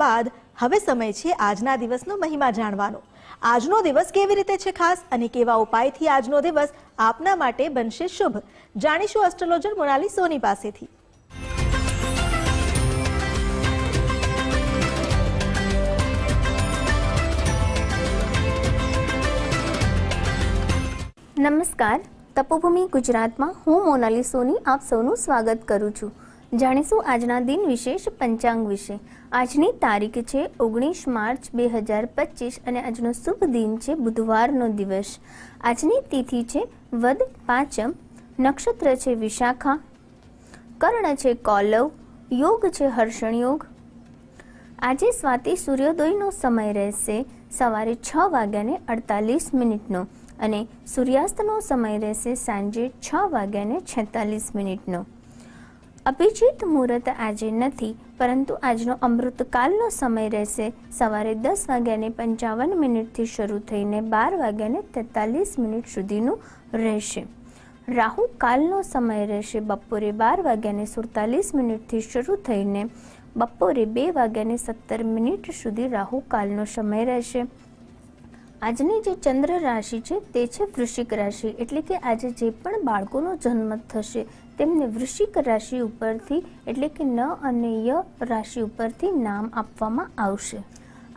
બાદ હવે સમય છે આજના દિવસનો મહિમા જાણવાનો। આજનો દિવસ કેવી રીતે છે ખાસ અને કેવા ઉપાયથી આજનો દિવસ આપના માટે બનશે શુભ, જાણીશું એસ્ટ્રોલોજર મોનાલી સોની પાસેથી। નમસ્કાર, તપોભૂમિ ગુજરાતમાં હું મોનાલી સોની આપ સૌનું સ્વાગત કરું છું। જાણીશું આજના દિન વિશેષ પંચાંગ વિશે। આજની તારીખ છે 19 માર્ચ 2025 અને આજનો શુભ દિન છે બુધવારનો દિવસ। આજની તિથિ છે વદ પાંચમ, નક્ષત્ર છે વિશાખા, કર્ણ છે કૌલવ, યોગ છે હર્ષણ યોગ। આજે સ્વાતિ સૂર્યોદયનો સમય રહેશે સવારે 6:48 અને સૂર્યાસ્તનો સમય રહેશે સાંજે 6:46। અભિજીત મુહૂર્ત આજે નથી, પરંતુ આજનો અમૃતકાલનો સમય રહેશે સવારે 10:55 શરૂ થઈને 12:43 સુધીનું રહેશે। રાહુ કાલનો સમય રહેશે બપોરે 12:47 શરૂ થઈને બપોરે 2:17 સુધી રાહુ કાલનો સમય રહેશે। આજની જે ચંદ્ર રાશિ છે તે છે વૃશ્ચિક રાશિ, એટલે કે આજે જે પણ બાળકોનો જન્મ થશે તેમને વૃશ્ચિક રાશિ ઉપરથી એટલે કે ન અને ય રાશિ ઉપરથી નામ આપવામાં આવશે।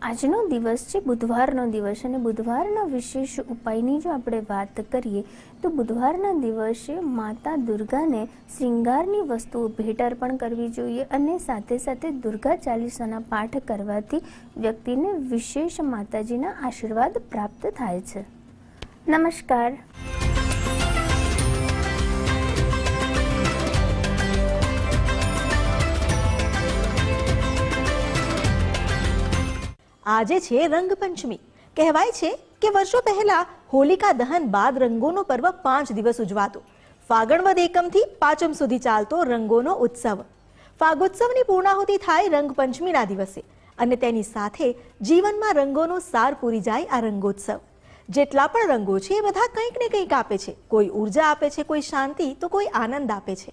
આજનો દિવસ છે બુધવારનો દિવસ અને બુધવારના વિશેષ ઉપાયની જો આપણે વાત કરીએ તો બુધવારના દિવસે માતા દુર્ગાને શ્રૃંગારની વસ્તુઓ ભેટ અર્પણ કરવી જોઈએ અને સાથે સાથે દુર્ગા ચાલીસાના પાઠ કરવાથી વ્યક્તિને વિશેષ માતાજીના આશીર્વાદ પ્રાપ્ત થાય છે। નમસ્કાર। આજે છે રંગપંચમી। કહેવાય છે કે વર્ષો પહેલા હોલિકા દહન બાદ રંગોનો પર્વ 5 દિવસ ઉજવાતો। ફાગણ વદ એકમથી પાંચમ સુધી ચાલતો રંગોનો ઉત્સવ। ફાગોત્સવની પૂર્ણાહુતિ થાય રંગપંચમીના દિવસે અને તેની સાથે જીવનમાં રંગોનો સાર પૂરી જાય આ રંગોત્સવ। જેટલા પણ રંગો છે એ બધા કંઈક ને કંઈક આપે છે, કોઈ ઉર્જા આપે છે, કોઈ શાંતિ તો કોઈ આનંદ આપે છે।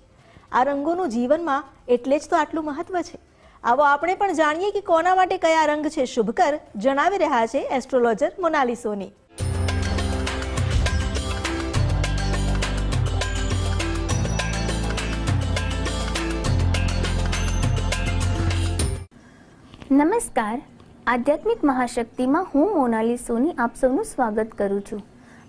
આ રંગોનું જીવનમાં એટલે જ તો આટલું મહત્વ છે। આવો આપણે પણ જાણીએ કે કોના માટે કયા રંગ છે શુભકર, જણાવી રહ્યા છે એસ્ટ્રોલોજર મોનાલી સોની। નમસ્કાર, આધ્યાત્મિક મહાશક્તિમાં હું મોનાલી સોની આપ સૌનું સ્વાગત કરું છું।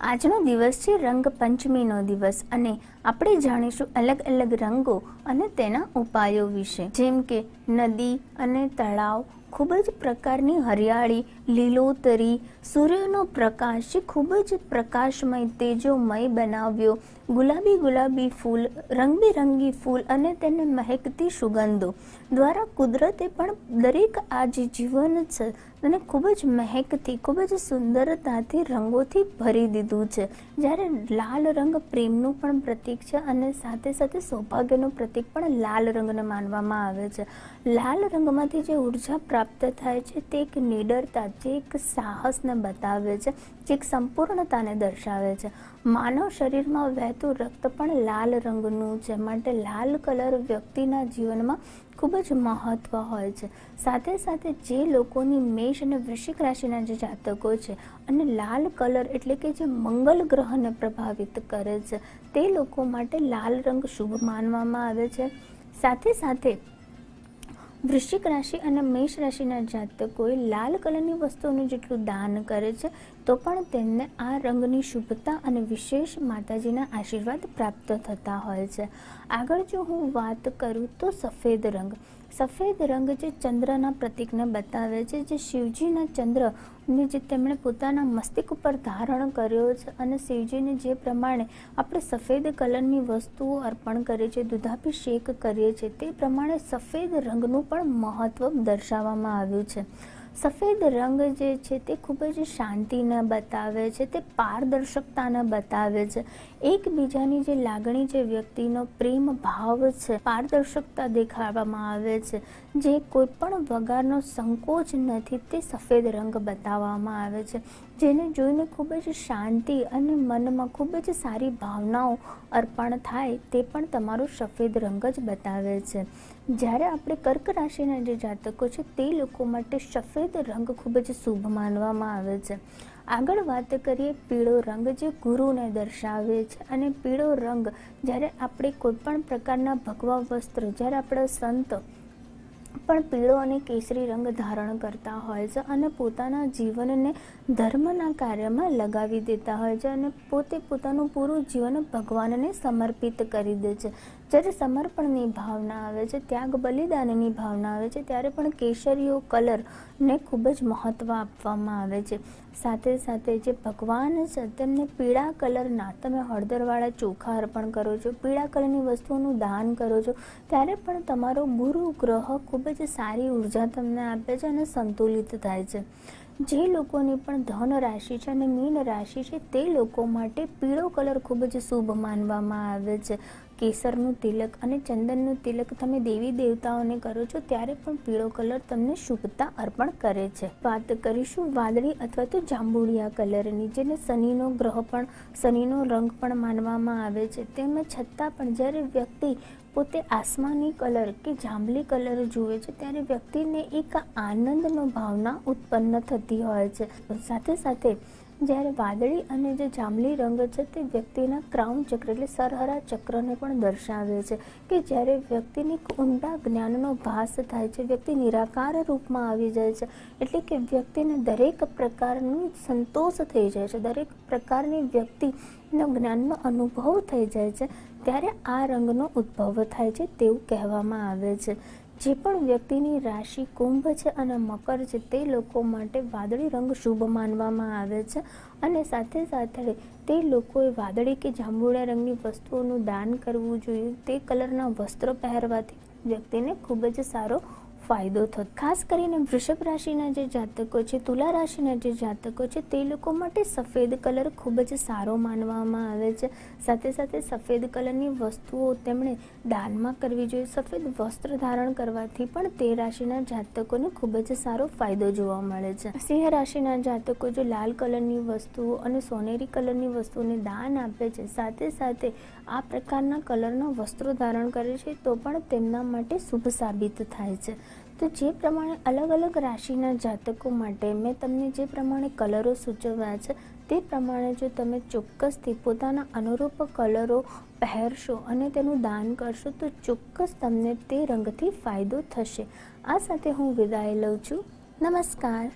આજનો દિવસ છે રંગપંચમીનો દિવસ અને આપણે જાણીશું અલગ અલગ રંગો અને તેના ઉપાયો વિશે, જેમ કે નદી અને તળાવ, ખૂબ જ પ્રકારની હરિયાળી, લીલોતરી, સૂર્યનો પ્રકાશ જે ખૂબ જ પ્રકાશમય તેજોમય બનાવ્યો, ગુલાબી ફૂલ, રંગબેરંગી ફૂલ અને તેને મહેકતી સુગંધો દ્વારા કુદરતે પણ દરેક આ જે જીવન છે તેને ખૂબ જ મહેકથી, ખૂબ જ સુંદરતાથી રંગોથી ભરી દીધું છે। જ્યારે લાલ રંગ પ્રેમનું પણ પ્રતીક છે અને સાથે સાથે સૌભાગ્યનું પ્રતીક પણ લાલ રંગને માનવામાં આવે છે। લાલ રંગમાંથી જે ઉર્જા પ્રાપ્ત થાય છે તે એક નિડરતા, જે એક સાહસને બતાવે છે, જે એક સંપૂર્ણતાને દર્શાવે છે। માનવ શરીરમાં વહેતું રક્ત પણ લાલ રંગનું છે, માટે લાલ કલર વ્યક્તિના જીવનમાં ખૂબ જ મહત્વ હોય છે। સાથે સાથે જે લોકોની મેષ અને વૃશ્ચિક રાશિના જે જાતકો છે અને લાલ કલર એટલે કે જે મંગલ ગ્રહને પ્રભાવિત કરે છે તે લોકો માટે લાલ રંગ શુભ માનવામાં આવે છે। સાથે સાથે વૃશ્ચિક રાશિ અને મેષ રાશિના જાતકોએ લાલ કલરની વસ્તુઓનું જેટલું દાન કરે છે તો પણ તેમને આ રંગની શુભતા અને વિશેષ માતાજીના આશીર્વાદ પ્રાપ્ત થતા હોય છે। આગળ જો હું વાત કરું તો સફેદ રંગ જે ચંદ્રના પ્રતીકને બતાવે છે, જે શિવજીના ચંદ્રને જે તેમણે પોતાના મસ્તિષ્ક ઉપર ધારણ કર્યો છે અને શિવજીને જે પ્રમાણે આપણે સફેદ કલરની વસ્તુઓ અર્પણ કરીએ છીએ, દૂધાભિષેક કરીએ છીએ, તે પ્રમાણે સફેદ રંગનું પણ મહત્વ દર્શાવવામાં આવ્યું છે। સફેદ રંગ જે છે તે ખૂબ જ શાંતિને બતાવે છે, તે પારદર્શકતાને બતાવે છે, એકબીજાની જે લાગણી, જે વ્યક્તિનો પ્રેમ ભાવ છે, પારદર્શકતા દેખાડવામાં આવે છે, જે કોઈ પણ વગારનો સંકોચ નથી તે સફેદ રંગ બતાવવામાં આવે છે, જેને જોઈને ખૂબ જ શાંતિ અને મનમાં ખૂબ જ સારી ભાવનાઓ અર્પણ થાય તે પણ તમારો સફેદ રંગ જ બતાવે છે। જ્યારે આપણે કર્ક રાશિના જે જાતકો છે તે લોકો માટે સફેદ રંગ ખૂબ જ શુભ માનવામાં આવે છે. આગળ વાત કરીએ પીળો રંગ જે ગુરુને દર્શાવે છે, અને પીળો રંગ જ્યારે આપણે કોઈ પણ પ્રકારના ભગવા વસ્ત્ર, જ્યારે આપણા સંત પણ પીળો અને કેસરી રંગ ધારણ કરતા હોય છે અને પોતાના જીવનને ધર્મના કાર્યમાં લગાવી દેતા હોય છે અને પોતે પોતાનું પૂરું જીવન ભગવાનને સમર્પિત કરી દે છે. જ્યારે સમર્પણની ભાવના આવે છે, ત્યાગ બલિદાનની ભાવના આવે છે, ત્યારે પણ કેસરીયો કલરને ખૂબ જ મહત્ત્વ આપવામાં આવે છે. સાથે સાથે જે ભગવાન છે તેમને પીળા કલરના તમે હળદરવાળા ચોખા અર્પણ કરો છો, પીળા કલરની વસ્તુઓનું દાન કરો છો, ત્યારે પણ તમારો ગુરુ ગ્રહ ખૂબ જ સારી ઉર્જા તમને આપે છે અને સંતુલિત થાય છે. જે લોકોની પણ ધન રાશિ છે અને મીન રાશિ છે તે લોકો માટે પીળો કલર ખૂબ જ શુભ માનવામાં આવે છે. કેસરનું તિલક અને ચંદનનું તિલક તમે દેવી દેવતાઓને કરો છો ત્યારે પણ પીળો કલર તમને શુભતા અર્પણ કરે છે. વાત કરીશું વાદળી અથવા તો જાંબુડિયા કલરની, જેને શનિનો ગ્રહ પણ, શનિનો રંગ પણ માનવામાં આવે છે. તેમ છતાં પણ જ્યારે વ્યક્તિ પોતે આસમાની કલર કે જાંબલી કલર જુએ છે ત્યારે વ્યક્તિને એક આનંદનો ભાવના ઉત્પન્ન થતી હોય છે. સાથે સાથે જ્યારે વાદળી અને જે જાંબલી રંગ છે તે વ્યક્તિના ક્રાઉન ચક્ર એટલે સરહરા ચક્રને પણ દર્શાવે છે કે જ્યારે વ્યક્તિને ઊંડા જ્ઞાનનો ભાસ થાય છે, વ્યક્તિ નિરાકાર રૂપમાં આવી જાય છે, એટલે કે વ્યક્તિને દરેક પ્રકારનું સંતોષ થઈ જાય છે, દરેક પ્રકારની વ્યક્તિનો જ્ઞાનનો અનુભવ થઈ જાય છે, ત્યારે આ રંગનો ઉદ્ભવ થાય છે તેવું કહેવામાં આવે છે. જે પણ વ્યક્તિની રાશિ કુંભ છે અને મકર છે તે લોકો માટે વાદળી રંગ શુભ માનવામાં આવે છે અને સાથે સાથે તે લોકોએ વાદળી કે જાંબુડિયા રંગની વસ્તુઓનું દાન કરવું જોઈએ. તે કલરના વસ્ત્રો પહેરવાથી વ્યક્તિને ખૂબ જ સારો ફાયદો થતો. ખાસ કરીને વૃષભ રાશિના જે જાતકો છે, તુલા રાશિના જે જાતકો છે તે લોકો માટે સફેદ કલર ખૂબ જ સારો માનવામાં આવે છે. સાથે સાથે સફેદ કલરની વસ્તુઓ તેમણે દાનમાં કરવી જોઈએ. સફેદ વસ્ત્ર ધારણ કરવાથી પણ તે રાશિના જાતકોને ખૂબ જ સારો ફાયદો જોવા મળે છે. સિંહ રાશિના જાતકો જો લાલ કલરની વસ્તુઓ અને સોનેરી કલરની વસ્તુઓને દાન આપે છે, સાથે સાથે આ પ્રકારના કલરના વસ્ત્રો ધારણ કરે છે તો પણ તેમના માટે શુભ સાબિત થાય છે. તો જે પ્રમાણે અલગ અલગ રાશિના જાતકો માટે મેં તમને જે પ્રમાણે કલરો સૂચવ્યા છે તે પ્રમાણે જો તમે ચોક્કસથી પોતાના અનુરૂપ કલરો પહેરશો અને તેનું દાન કરશો તો ચોક્કસ તમને તે રંગથી ફાયદો થશે. આ સાથે હું વિદાય લઉં છું. નમસ્કાર.